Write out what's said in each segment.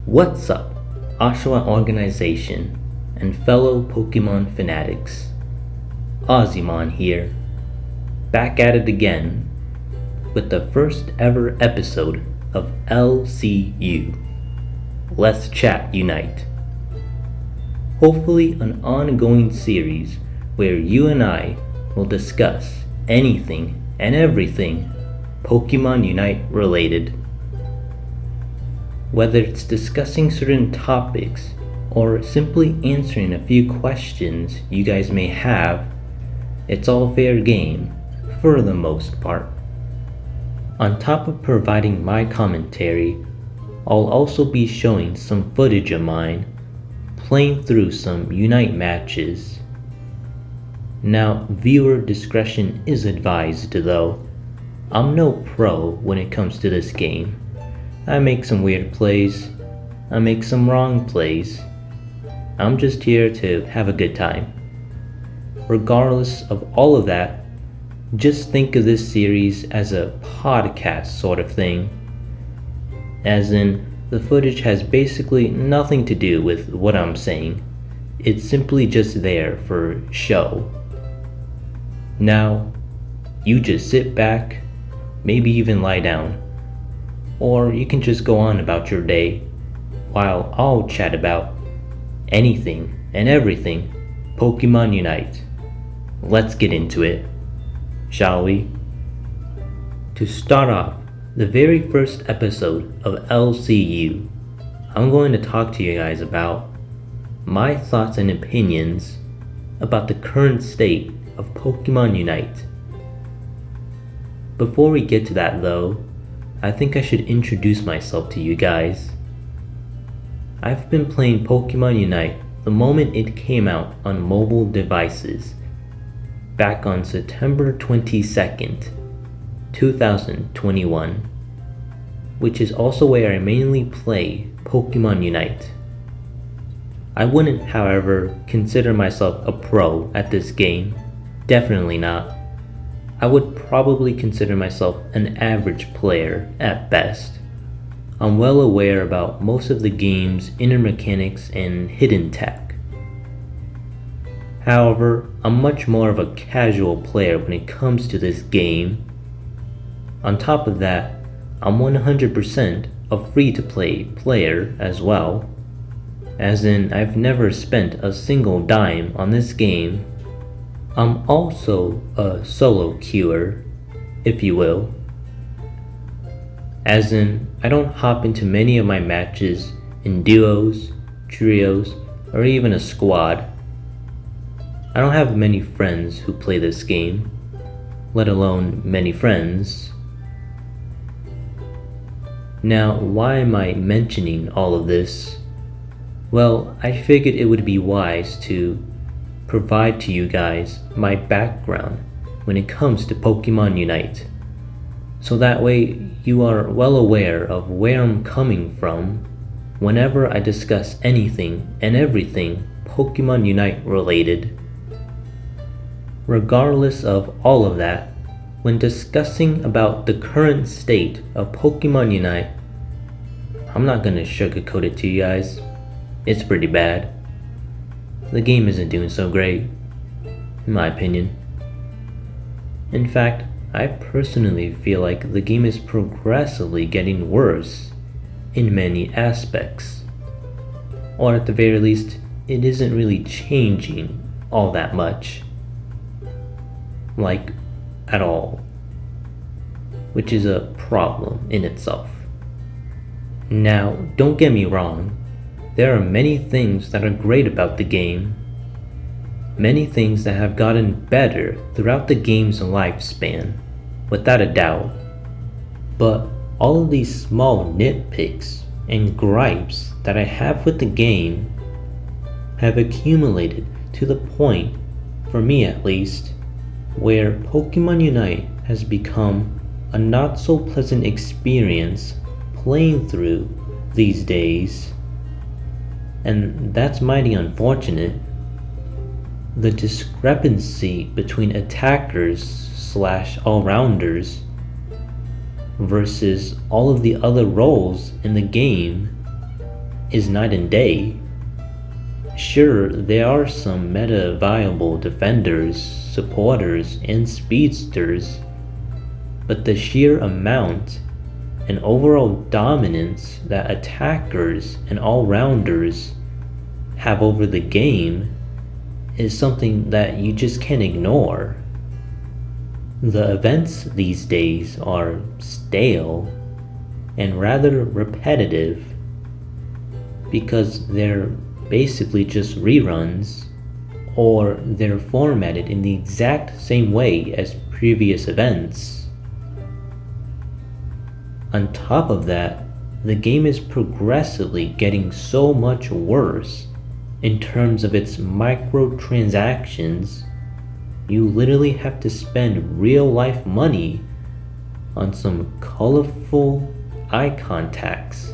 What's up, Oshawa organization and fellow Pokemon fanatics? Ozzymon here, back at it again with the first ever episode of LCU. Let's Chat Unite. Hopefully an ongoing series where you and I will discuss anything and everything Pokemon Unite related. Whether it's discussing certain topics or simply answering a few questions you guys may have, it's all fair game for the most part. On top of providing my commentary, I'll also be showing some footage of mine playing through some Unite matches. Now, viewer discretion is advised though. I'm no pro when it comes to this game. I make some weird plays, I make some wrong plays. I'm just here to have a good time. Regardless of all of that, just think of this series as a podcast sort of thing. As in, the footage has basically nothing to do with what I'm saying. It's simply just there for show. Now, you just sit back, maybe even lie down, or you can just go on about your day while I'll chat about anything and everything Pokemon Unite. Let's get into it, shall we? To start off, the very first episode of LCU, I'm going to talk to you guys about my thoughts and opinions about the current state of Pokemon Unite. Before we get to that though, I think I should introduce myself to you guys. I've been playing Pokemon Unite the moment it came out on mobile devices, back on September 22nd, 2021, which is also where I mainly play Pokemon Unite. I wouldn't, however, consider myself a pro at this game. Definitely not. I would probably consider myself an average player at best. I'm well aware about most of the game's inner mechanics and hidden tech. However, I'm much more of a casual player when it comes to this game. On top of that, I'm 100% a free-to-play player as well, as in I've never spent a single dime on this game. I'm also a solo queuer, if you will, as in I don't hop into many of my matches in duos, trios, or even a squad. I don't have many friends who play this game, let alone many friends. Now, why am I mentioning all of this? Well, I figured it would be wise to provide to you guys my background when it comes to Pokemon Unite, so that way you are well aware of where I'm coming from whenever I discuss anything and everything Pokemon Unite related. Regardless of all of that, when discussing about the current state of Pokemon Unite, I'm not gonna sugarcoat it to you guys. It's pretty bad. The game isn't doing so great, in my opinion. In fact, I personally feel like the game is progressively getting worse in many aspects. Or at the very least, it isn't really changing all that much. Like, at all. Which is a problem in itself. Now, don't get me wrong. There are many things that are great about the game, many things that have gotten better throughout the game's lifespan, without a doubt. But all of these small nitpicks and gripes that I have with the game have accumulated to the point, for me at least, where Pokemon Unite has become a not so pleasant experience playing through these days. And that's mighty unfortunate. The discrepancy between attackers / all-rounders versus all of the other roles in the game is night and day. Sure, there are some meta viable defenders, supporters, and speedsters, but the sheer amount and overall dominance that attackers and all-rounders have over the game is something that you just can't ignore. The events these days are stale and rather repetitive because they're basically just reruns, or they're formatted in the exact same way as previous events. On top of that, the game is progressively getting so much worse in terms of its microtransactions. You literally have to spend real-life money on some colorful icon tags,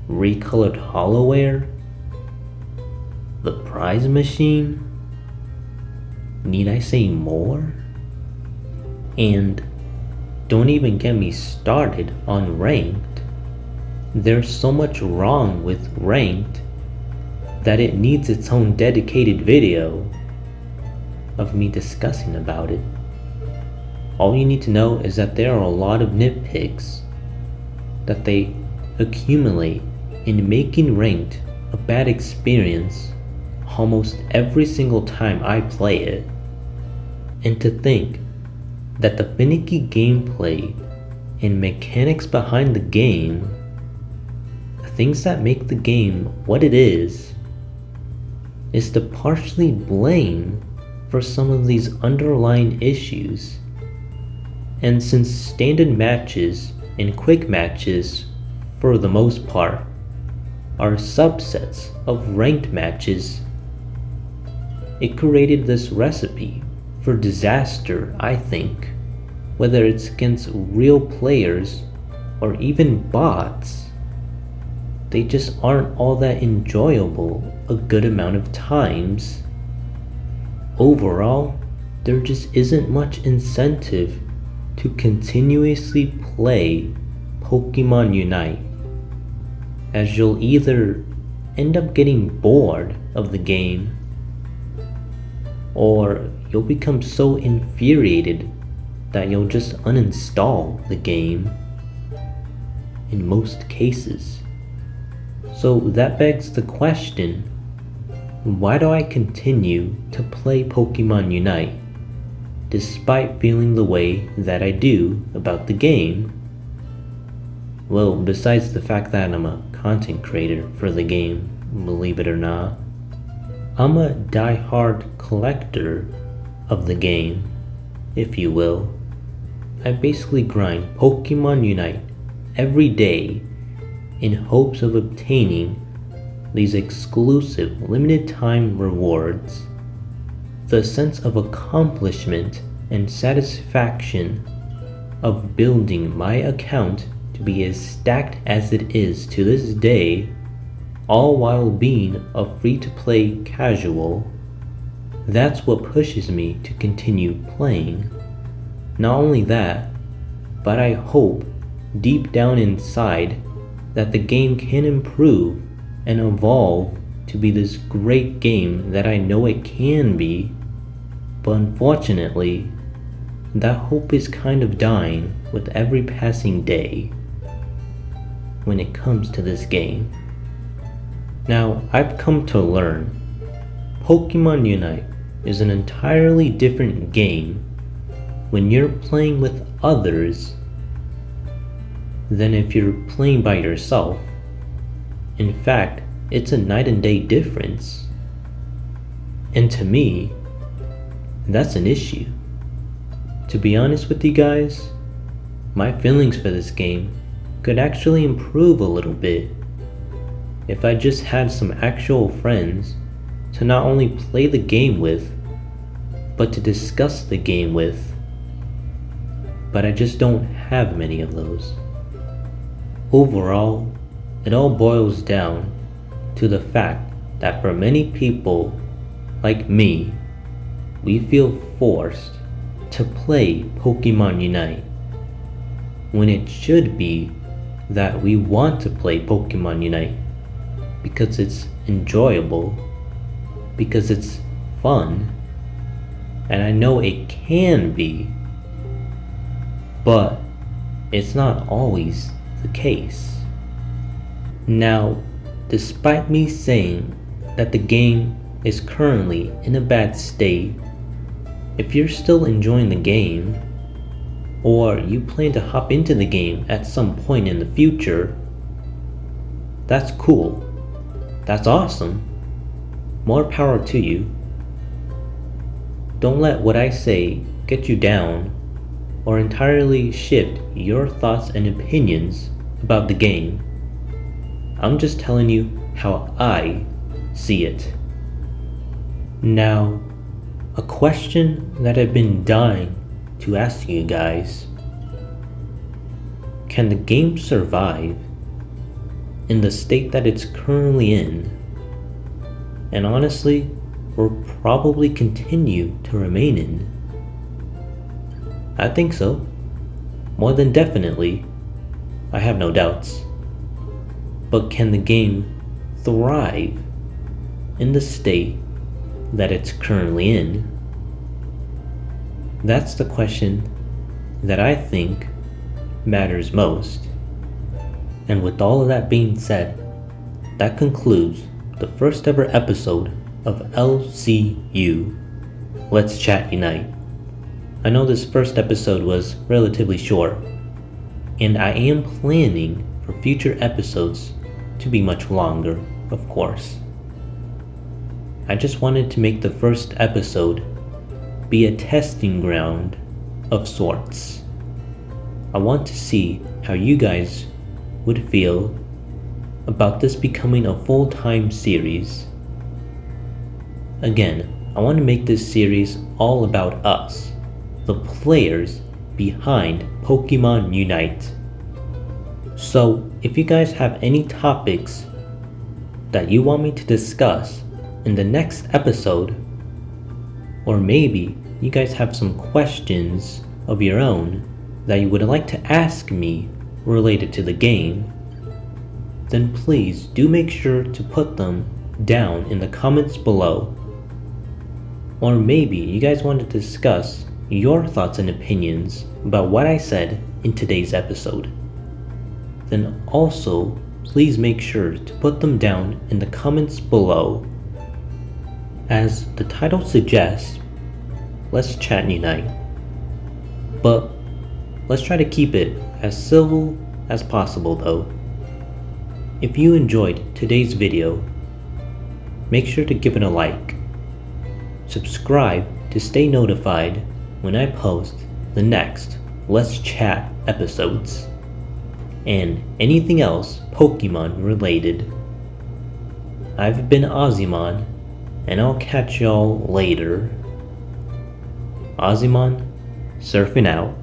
recolored hollowware, the prize machine. Need I say more? And don't even get me started on ranked. There's so much wrong with ranked that it needs its own dedicated video of me discussing about it. All you need to know is that there are a lot of nitpicks that they accumulate in making ranked a bad experience almost every single time I play it. And to think that the finicky gameplay and mechanics behind the game, the things that make the game what it is to partially blame for some of these underlying issues. And since standard matches and quick matches, for the most part, are subsets of ranked matches, it created this recipe for disaster, I think, whether it's against real players or even bots. They just aren't all that enjoyable a good amount of times. Overall, there just isn't much incentive to continuously play Pokémon Unite, as you'll either end up getting bored of the game, or you'll become so infuriated that you'll just uninstall the game in most cases. So that begs the question, why do I continue to play Pokémon Unite despite feeling the way that I do about the game? Well, besides the fact that I'm a content creator for the game, believe it or not, I'm a die-hard collector of the game, if you will. I basically grind Pokémon Unite every day in hopes of obtaining these exclusive limited time rewards. The sense of accomplishment and satisfaction of building my account to be as stacked as it is to this day, all while being a free-to-play casual, that's what pushes me to continue playing. Not only that, but I hope deep down inside that the game can improve and evolve to be this great game that I know it can be, but unfortunately, that hope is kind of dying with every passing day when it comes to this game. Now, I've come to learn Pokémon Unite is an entirely different game when you're playing with others than if you're playing by yourself. In fact, it's a night and day difference. And to me, that's an issue. To be honest with you guys, my feelings for this game could actually improve a little bit if I just had some actual friends to not only play the game with, but to discuss the game with. But I just don't have many of those. Overall, it all boils down to the fact that for many people like me, we feel forced to play Pokémon Unite when it should be that we want to play Pokemon Unite because it's enjoyable, because it's fun, and I know it can be, but it's not always the case. Now, despite me saying that the game is currently in a bad state, if you're still enjoying the game, or you plan to hop into the game at some point in the future, that's cool. That's awesome. More power to you. Don't let what I say get you down or entirely shift your thoughts and opinions about the game. I'm just telling you how I see it. Now, a question that I've been dying to ask you guys: can the game survive in the state that it's currently in, and honestly will probably continue to remain in? I think so. More than definitely. I have no doubts. But can the game thrive in the state that it's currently in? That's the question that I think matters most. And with all of that being said, that concludes the first ever episode of LCU, Let's Chat Unite. I know this first episode was relatively short, and I am planning for future episodes to be much longer, of course. I just wanted to make the first episode be a testing ground of sorts. I want to see how you guys would feel about this becoming a full-time series. Again, I want to make this series all about us, the players behind Pokémon Unite. So, if you guys have any topics that you want me to discuss in the next episode, or maybe you guys have some questions of your own that you would like to ask me related to the game, then please do make sure to put them down in the comments below. Or maybe you guys want to discuss your thoughts and opinions about what I said in today's episode. Then also, please make sure to put them down in the comments below. As the title suggests, let's chat and unite. But let's try to keep it as civil as possible though. If you enjoyed today's video, make sure to give it a like. Subscribe to stay notified when I post the next Let's Chat episodes, and anything else Pokemon related. I've been Ozzymon, and I'll catch y'all later. Ozzymon, surfing out.